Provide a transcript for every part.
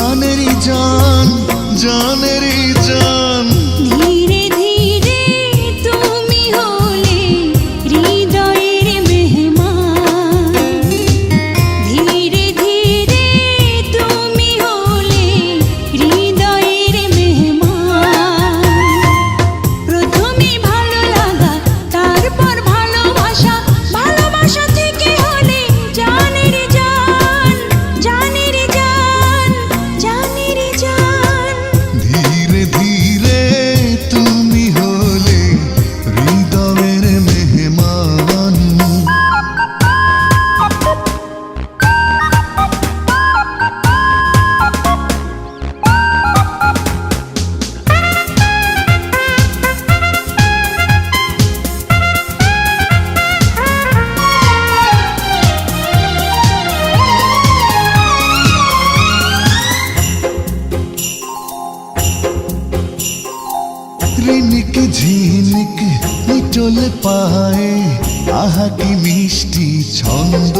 জানেরই জান, জানেরই জান। ধীরে ধীরে তুমি হলে হৃদয়ের মেহমান, ধীরে ধীরে তুমি হলে হৃদয়ের মেহমান। প্রথমে ভালো লাগা, তারপর ভালোবাসা, ভালোবাসা থেকে হলে জানের জান, জানের জান, জানের জান। ধীরে ধীরে তুমি হলে হৃদয়ের মেহমান। রিনিক ঝিনিক নিটোলে পায়ে, আহা কি মিষ্টি ছন্দ।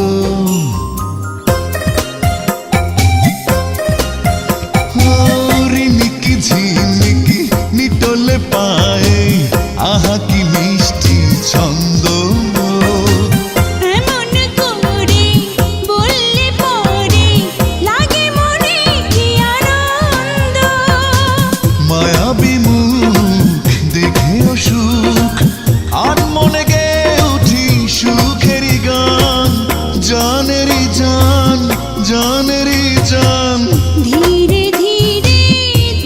রিনিক ঝিনিক নিটোলে পায়ে, আহা কি মিষ্টি ছন্দ। এমন করে বললে পরে লাগে মনে কি আনন্দ। মায়াবী মুখ দেখেও সুখ, আর মনে গে উঠি সুখেরই গান। জানেরই জান, জানেরই জান। ধীরে ধীরে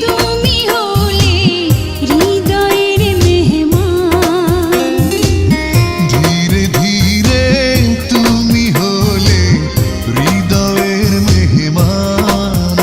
তুমি হলে হৃদয়ের মেহমান, ধীরে ধীরে তুমি হলে হৃদয়ের মেহমান।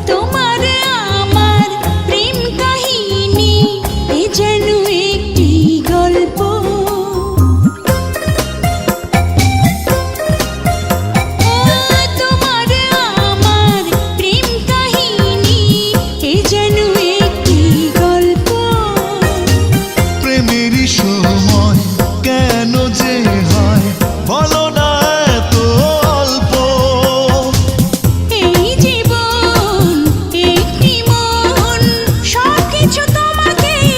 তোমার আমার প্রেম কাহিনী এ যেন একটি গল্প। তোমার আমার প্রেম কাহিনী এ যেন একটি গল্প। প্রেমেরই সময় কেন যে হয় বলো না এত অল্প। এই জীবন একটি মন, সবকিছু তোমাকেই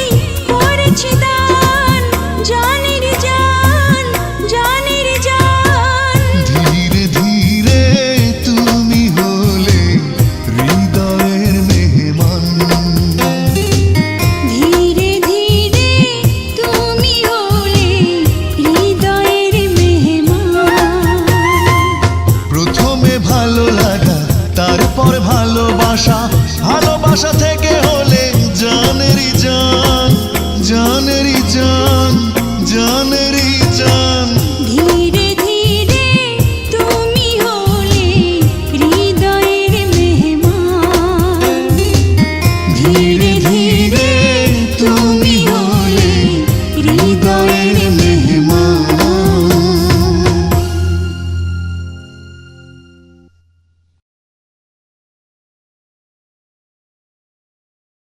করেছি দান। জানের জান, জানের জান। ধীরে ধীরে তুমি হলে হৃদয়ের মেহমান। ধীরে ধীরে তুমি হলে হৃদয়ের মেহমান। প্রথমে ভালো লাগা, তারপর ভালোবাসা, ভালোবাসা থেকে হলে জানেরই জান।